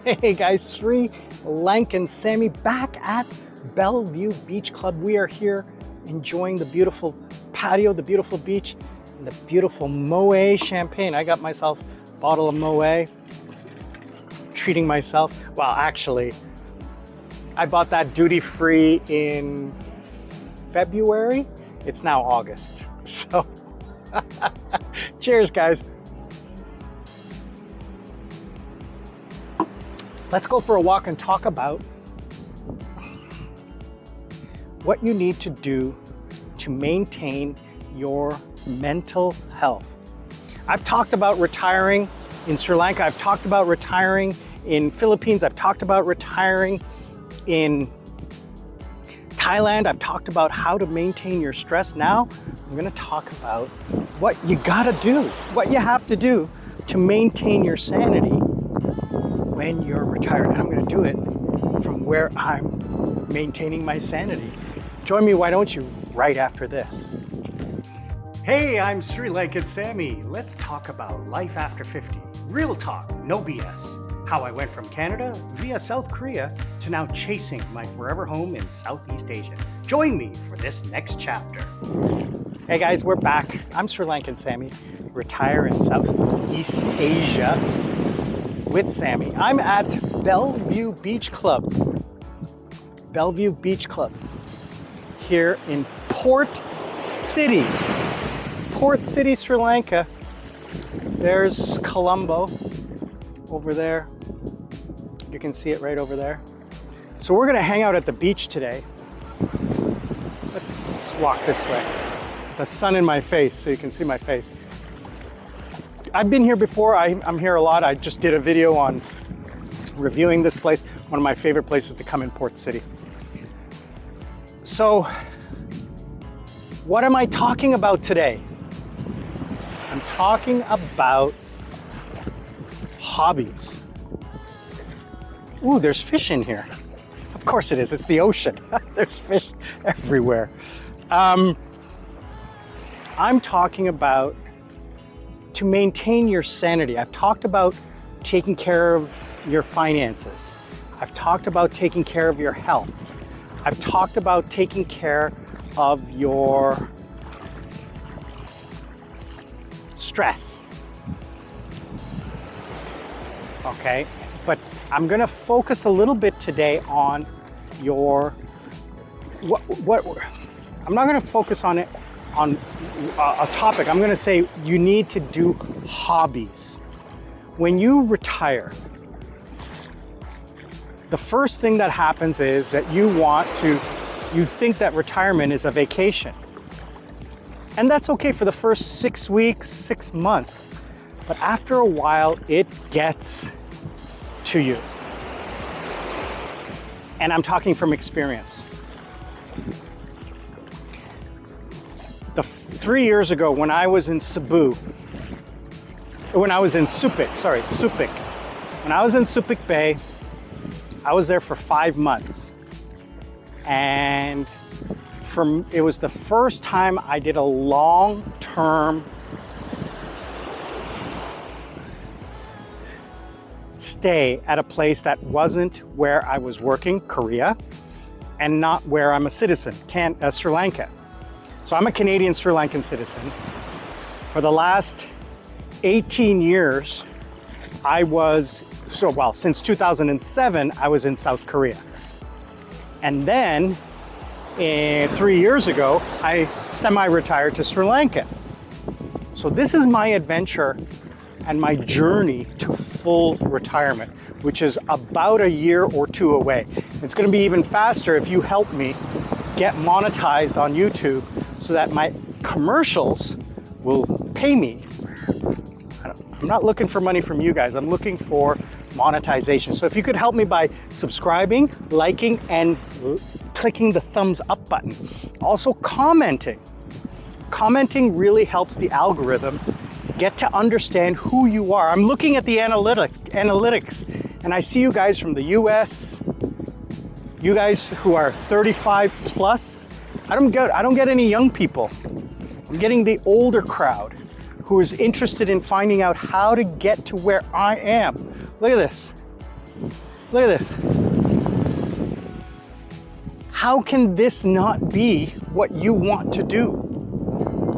Hey guys, Sri, Lanka and Sammy back at Bellevue Beach Club. We are here enjoying the beautiful patio, the beautiful beach, and the beautiful Moet champagne. I got myself a bottle of Moet, treating myself. Well, actually, I bought that duty-free in February. It's now August, so cheers guys. Let's go for a walk and talk about what you need to do to maintain your mental health. I've talked about retiring in Sri Lanka. I've talked about retiring in Philippines. I've talked about retiring in Thailand. I've talked about how to maintain your stress. Now I'm going to talk about what you gotta do, what you have to do to maintain your sanity when you're retired. And I'm going to do it from where I'm maintaining my sanity. Join me, why don't you, right after this. Hey, I'm Sri Lankan Sammy. Let's talk about life after 50. Real talk, no BS. How I went from Canada via South Korea to now chasing my forever home in Southeast Asia. Join me for this next chapter. Hey guys, we're back. I'm Sri Lankan Sammy, retire in Southeast Asia with Sammy. I'm at Bellevue Beach Club. Bellevue Beach Club here in Port City, Sri Lanka. There's Colombo over there. You can see it right over there. So we're gonna hang out at the beach today. Let's walk this way. The sun in my face so you can see my face. I've been here before. I'm here a lot. I just did a video on reviewing this place. One of my favorite places to come in Port City. So what am I talking about today? I'm talking about hobbies. Ooh, there's fish in here. Of course it is, it's the ocean. There's fish everywhere. I'm talking about to maintain your sanity. I've talked about taking care of your finances. I've talked about taking care of your health. I've talked about taking care of your stress. Okay, but I'm gonna focus a little bit today on your, I'm not gonna focus on it on a topic. I'm gonna say you need to do hobbies. When you retire, the first thing that happens is that you think that retirement is a vacation. And that's okay for the first 6 weeks, 6 months. But after a while, it gets to you. And I'm talking from experience. 3 years ago, when I was in Supik, when I was in Supik Bay, I was there for 5 months. And it was the first time I did a long-term stay at a place that wasn't where I was working, Korea, and not where I'm a citizen, Sri Lanka. So I'm a Canadian Sri Lankan citizen. For the last 18 years, since 2007, I was in South Korea. And then 3 years ago, I semi-retired to Sri Lanka. So this is my adventure and my journey to full retirement, which is about a year or two away. It's gonna be even faster if you help me get monetized on YouTube so that my commercials will pay me. I'm not looking for money from you guys, I'm looking for monetization. So if you could help me by subscribing, liking, and clicking the thumbs up button. Also commenting. Commenting really helps the algorithm get to understand who you are. I'm looking at the analytics, and I see you guys from the US, you guys who are 35 plus. I don't get any young people. I'm getting the older crowd who is interested in finding out how to get to where I am. Look at this. Look at this. How can this not be what you want to do?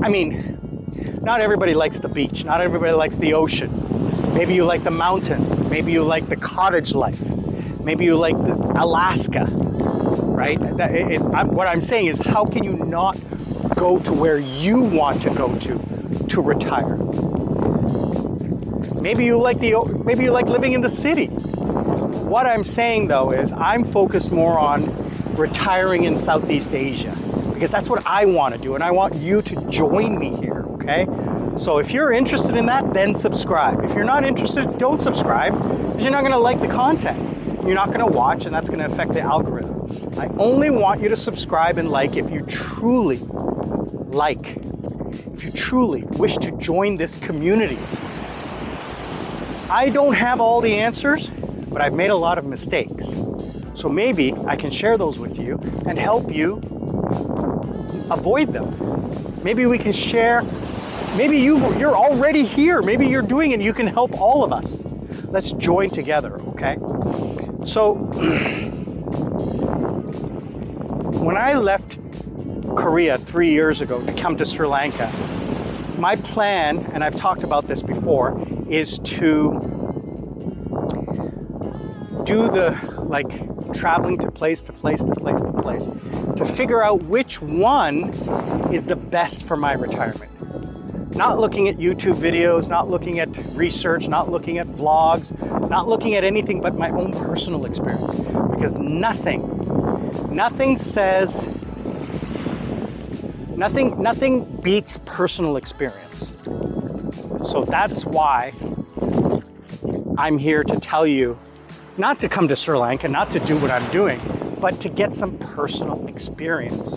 I mean, not everybody likes the beach. Not everybody likes the ocean. Maybe you like the mountains. Maybe you like the cottage life. Maybe you like Alaska, right? What I'm saying is, how can you not go to where you want to go to retire? Maybe you like living in the city. What I'm saying though is I'm focused more on retiring in Southeast Asia because that's what I want to do, and I want you to join me here, okay? So if you're interested in that, then subscribe. If you're not interested, don't subscribe because you're not going to like the content. You're not going to watch, and that's going to affect the algorithm. I only want you to subscribe and like if you truly wish to join this community. I don't have all the answers, but I've made a lot of mistakes. So maybe I can share those with you and help you avoid them. Maybe we can share, maybe you're already here. Maybe you're doing it and you can help all of us. Let's join together, okay? So, when I left Korea 3 years ago to come to Sri Lanka, my plan, and I've talked about this before, is to do the traveling to place to place to place to place to figure out which one is the best for my retirement. Not looking at YouTube videos, not looking at research, not looking at vlogs, not looking at anything but my own personal experience. Because nothing beats personal experience. So that's why I'm here to tell you not to come to Sri Lanka, not to do what I'm doing, but to get some personal experience.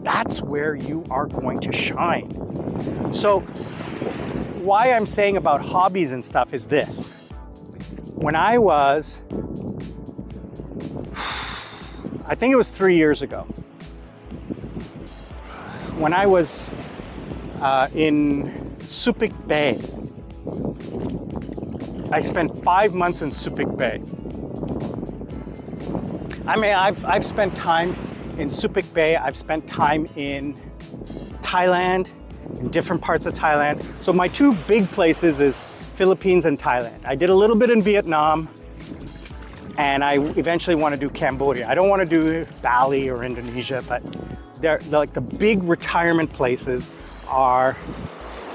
That's where you are going to shine. So why I'm saying about hobbies and stuff is this. When I was, I think it was 3 years ago, when I was in Subic Bay, I spent 5 months in Subic Bay. I mean, I've spent time in Subic Bay. I've spent time in Thailand, in different parts of Thailand. So my two big places is Philippines and Thailand. I did a little bit in Vietnam, and I eventually want to do Cambodia. I don't want to do Bali or Indonesia, but they're like the big retirement places are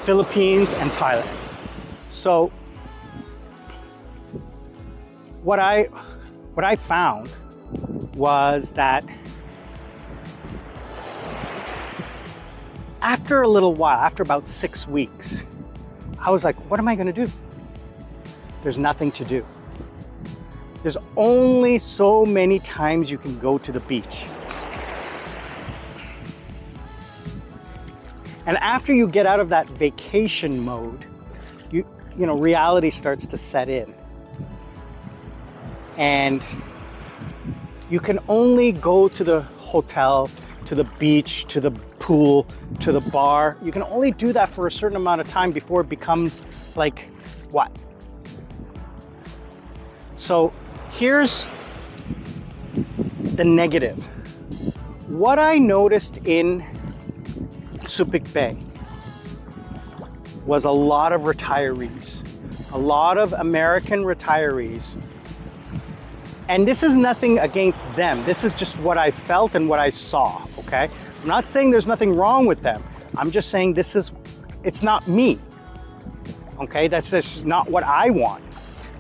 Philippines and Thailand. So what I found was that after a little while, after about 6 weeks, I was like, what am I going to do? There's nothing to do. There's only so many times you can go to the beach. And after you get out of that vacation mode, you know, reality starts to set in. And you can only go to the hotel, to the beach, to the pool, to the bar. You can only do that for a certain amount of time before it becomes like, what? So here's the negative. What I noticed in Subic Bay was a lot of retirees, a lot of American retirees. And this is nothing against them. This is just what I felt and what I saw, okay? I'm not saying there's nothing wrong with them. I'm just saying it's not me, okay? That's just not what I want.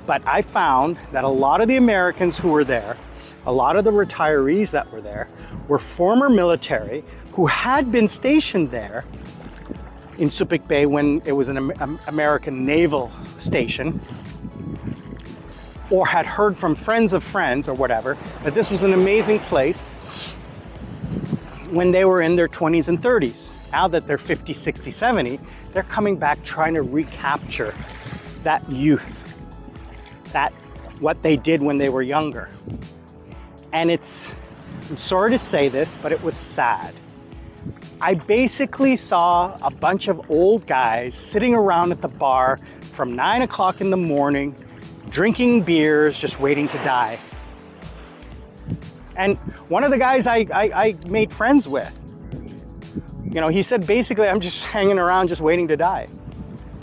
But I found that a lot of the Americans who were there, a lot of the retirees that were there, were former military who had been stationed there in Subic Bay when it was an American naval station, or had heard from friends of friends or whatever, that this was an amazing place when they were in their 20s and 30s. Now that they're 50, 60, 70, they're coming back trying to recapture that youth, that what they did when they were younger. And I'm sorry to say this, but it was sad. I basically saw a bunch of old guys sitting around at the bar from 9 o'clock in the morning, drinking beers, just waiting to die. And one of the guys I made friends with, you know, he said, basically, I'm just hanging around, just waiting to die,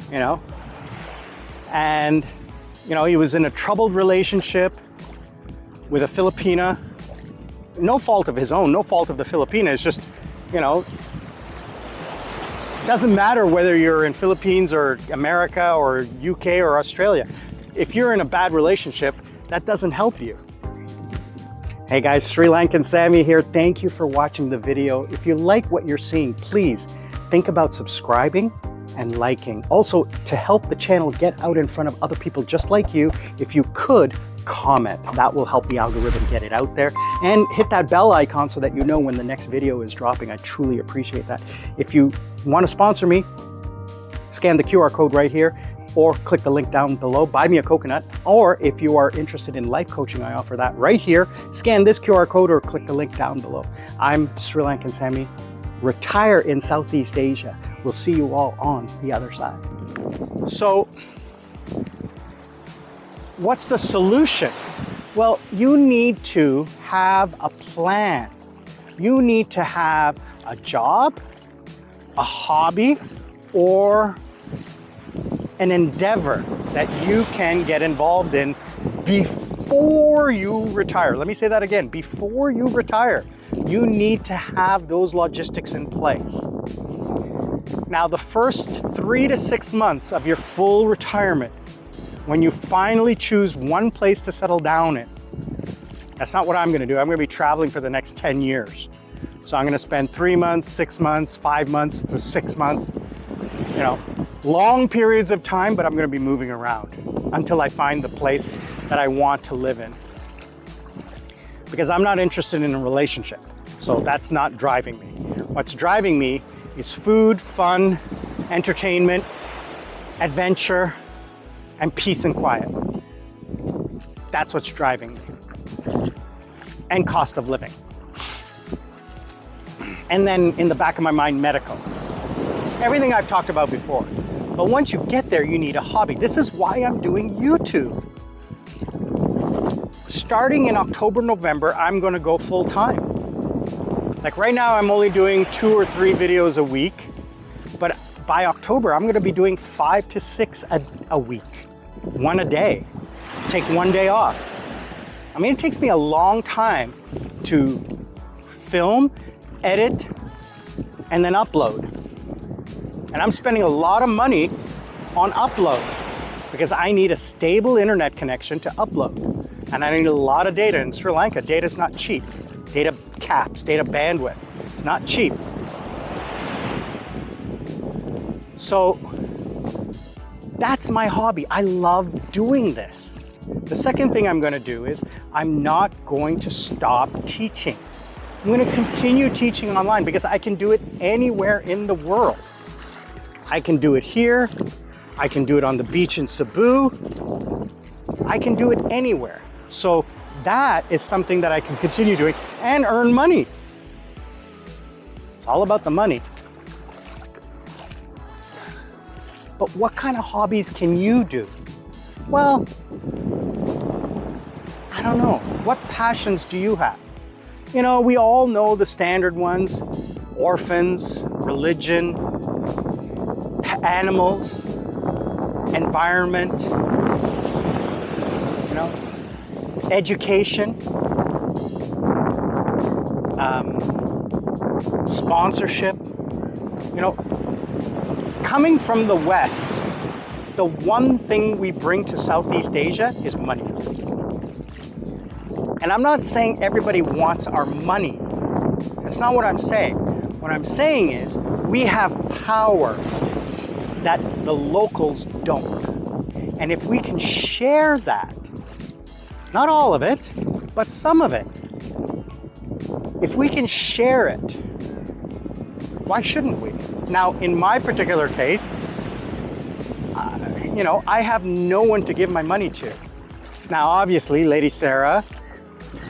you know? And, you know, he was in a troubled relationship with a Filipina. No fault of his own, no fault of the Filipina. It's just, you know, doesn't matter whether you're in Philippines or America or UK or Australia. If you're in a bad relationship, that doesn't help you. Hey guys, Sri Lankan Sammi here. Thank you for watching the video. If you like what you're seeing, please think about subscribing and liking. Also, to help the channel get out in front of other people just like you, if you could, comment. That will help the algorithm get it out there. And hit that bell icon so that you know when the next video is dropping. I truly appreciate that. If you want to sponsor me, scan the QR code right here or click the link down below, buy me a coconut. Or if you are interested in life coaching, I offer that right here. Scan this QR code or click the link down below. I'm Sri Lankan Sammi, retire in Southeast Asia. We'll see you all on the other side. So, what's the solution? Well, you need to have a plan. You need to have a job, a hobby, or an endeavor that you can get involved in before you retire. Let me say that again. Before you retire, you need to have those logistics in place. Now, the first 3 to 6 months of your full retirement, when you finally choose one place to settle down in, that's not what I'm gonna do. I'm gonna be traveling for the next 10 years. So I'm gonna spend 3 months, 6 months, 5 months to 6 months, you know, long periods of time, but I'm gonna be moving around until I find the place that I want to live in. Because I'm not interested in a relationship. So that's not driving me. What's driving me is food, fun, entertainment, adventure, and peace and quiet. That's what's driving me. And cost of living. And then in the back of my mind, medical. Everything I've talked about before. But once you get there, you need a hobby. This is why I'm doing YouTube. Starting in October, November, I'm gonna go full time. Like right now, I'm only doing 2 or 3 videos a week, but by October, I'm gonna be doing 5 to 6 a week, 1 a day. Take 1 day off. I mean, it takes me a long time to film, edit, and then upload. And I'm spending a lot of money on upload because I need a stable internet connection to upload. And I need a lot of data. In Sri Lanka, data's not cheap. Data caps, data bandwidth, it's not cheap. So that's my hobby. I love doing this. The second thing I'm gonna do is I'm not going to stop teaching. I'm gonna continue teaching online because I can do it anywhere in the world. I can do it here. I can do it on the beach in Cebu. I can do it anywhere. So that is something that I can continue doing and earn money. It's all about the money. But what kind of hobbies can you do? Well, I don't know. What passions do you have? You know, we all know the standard ones: orphans, religion, animals, environment, you know, education, sponsorship. You know, coming from the West, the one thing we bring to Southeast Asia is money. And I'm not saying everybody wants our money. That's not what I'm saying. What I'm saying is we have power that the locals don't. And if we can share that, not all of it, but some of it, if we can share it, why shouldn't we? Now, in my particular case, you know, I have no one to give my money to. Now, obviously, Lady Sarah,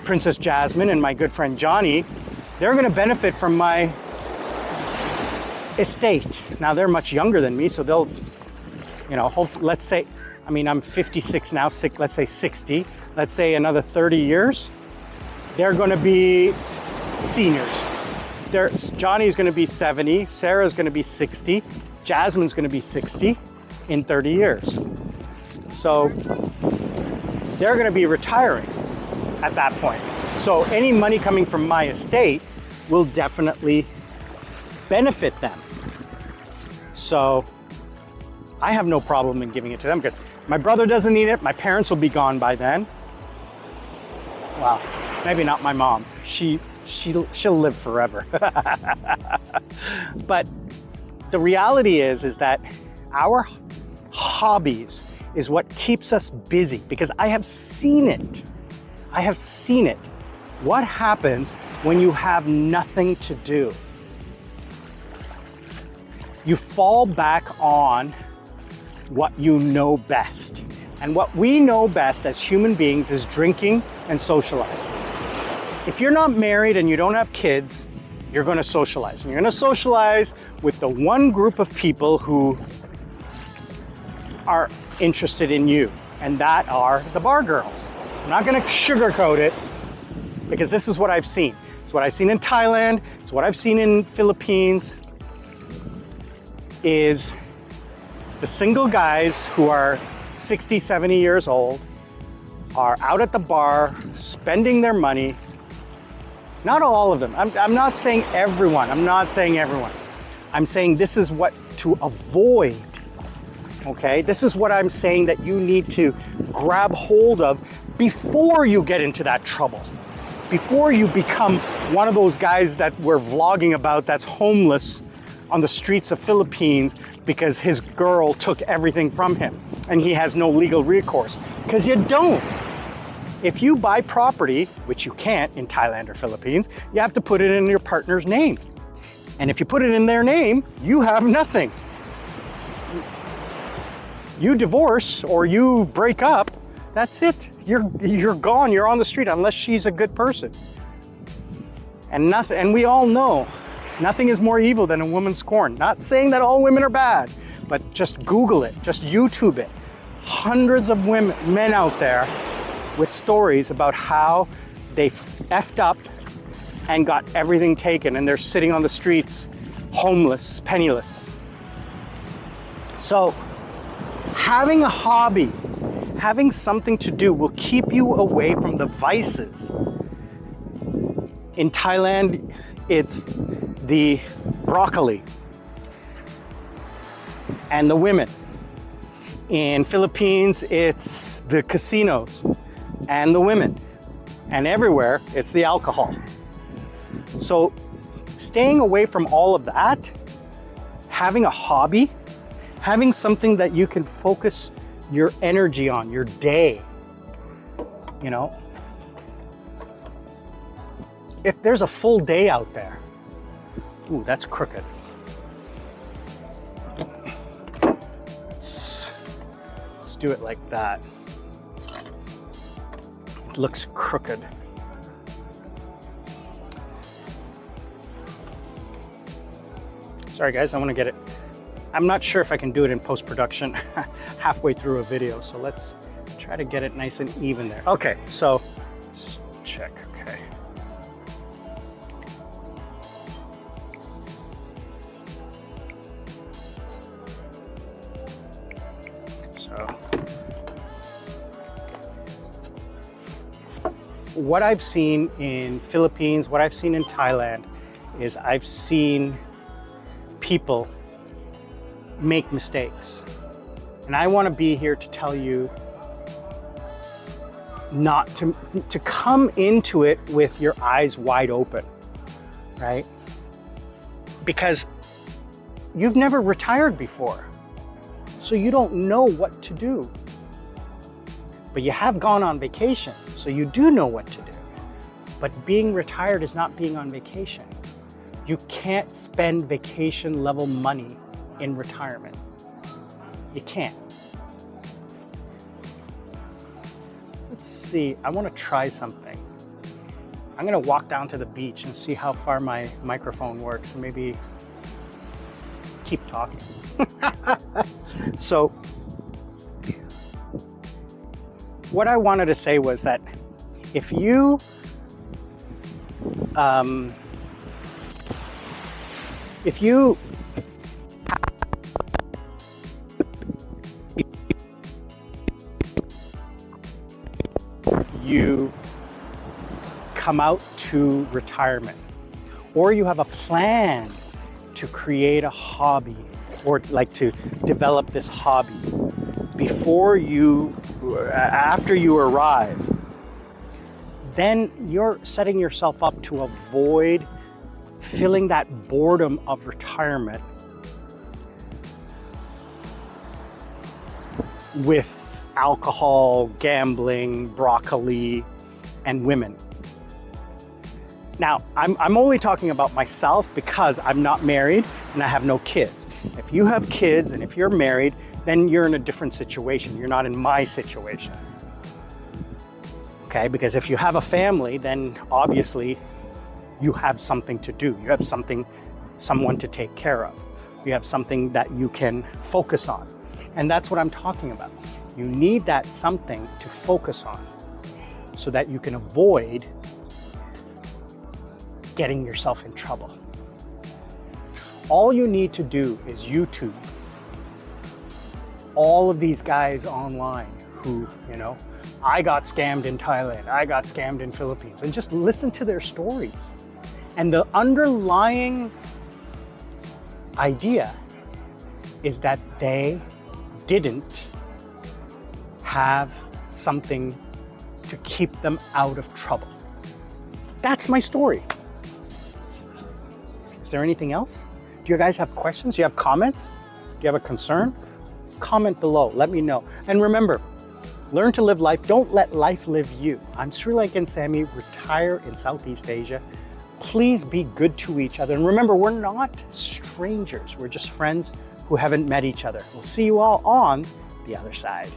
Princess Jasmine, and my good friend Johnny, they're gonna benefit from my estate. Now, they're much younger than me, so they'll, you know, let's say I mean, I'm 56 now, let's say 60, let's say another 30 years, they're gonna be seniors. Johnny's gonna be 70, Sarah's gonna be 60, Jasmine's gonna be 60 in 30 years. So they're gonna be retiring at that point. So any money coming from my estate will definitely benefit them. So I have no problem in giving it to them because my brother doesn't need it. My parents will be gone by then. Well, maybe not my mom. She'll live forever. But the reality is that our hobbies is what keeps us busy, because I have seen it. I have seen it. What happens when you have nothing to do? You fall back on what you know best. And what we know best as human beings is drinking and socializing. If you're not married and you don't have kids, you're gonna socialize. And you're gonna socialize with the one group of people who are interested in you, and that are the bar girls. I'm not gonna sugarcoat it, because this is what I've seen. It's what I've seen in Thailand, it's what I've seen in Philippines, is the single guys who are 60, 70 years old are out at the bar spending their money. Not all of them. I'm not saying everyone. I'm not saying everyone. I'm saying this is what to avoid. Okay? This is what I'm saying that you need to grab hold of before you get into that trouble. Before you become one of those guys that we're vlogging about that's homeless on the streets of Philippines because his girl took everything from him and he has no legal recourse. Because you don't. If you buy property, which you can't in Thailand or Philippines, you have to put it in your partner's name. And if you put it in their name, you have nothing. You divorce or you break up, that's it. You're gone, you're on the street unless she's a good person. And we all know, nothing is more evil than a woman scorned. Not saying that all women are bad, but just Google it, just YouTube it. Hundreds of men out there with stories about how they effed up and got everything taken, and they're sitting on the streets, homeless, penniless. So having a hobby, having something to do will keep you away from the vices. In Thailand, it's the broccoli and the women. In Philippines, it's the casinos and the women. And everywhere, it's the alcohol. So staying away from all of that, having a hobby, having something that you can focus your energy on, your day, you know. If there's a full day out there, ooh, that's crooked. Let's do it like that. It looks crooked. Sorry guys, I want to get it. I'm not sure if I can do it in post-production halfway through a video, so let's try to get it nice and even there. Okay, so check, okay. So what I've seen in Philippines, what I've seen in Thailand is I've seen people make mistakes. And I want to be here to tell you not to come into it with your eyes wide open, right? Because you've never retired before, so you don't know what to do. But you have gone on vacation, so you do know what to do. But being retired is not being on vacation. You can't spend vacation level money in retirement. You can't. Let's see, I want to try something. I'm going to walk down to the beach and see how far my microphone works and maybe keep talking. So what I wanted to say was that if you you come out to retirement, or you have a plan to create a hobby or like to develop this hobby after you arrive, then you're setting yourself up to avoid feeling that boredom of retirement with alcohol, gambling, broccoli, and women. Now, I'm only talking about myself because I'm not married and I have no kids. If you have kids and if you're married, then you're in a different situation. You're not in my situation. Okay, because if you have a family, then obviously you have something to do. You have someone to take care of. You have something that you can focus on. And that's what I'm talking about. You need that something to focus on so that you can avoid getting yourself in trouble. All you need to do is YouTube all of these guys online who, I got scammed in Thailand, I got scammed in Philippines, and just listen to their stories. And the underlying idea is that they didn't have something to keep them out of trouble. That's my story. Is there anything else? Do you guys have questions? Do you have comments? Do you have a concern? Comment below, let me know. And remember, learn to live life. Don't let life live you. I'm Sri Lankan Sammi, retire in Southeast Asia. Please be good to each other. And remember, we're not strangers. We're just friends who haven't met each other. We'll see you all on the other side.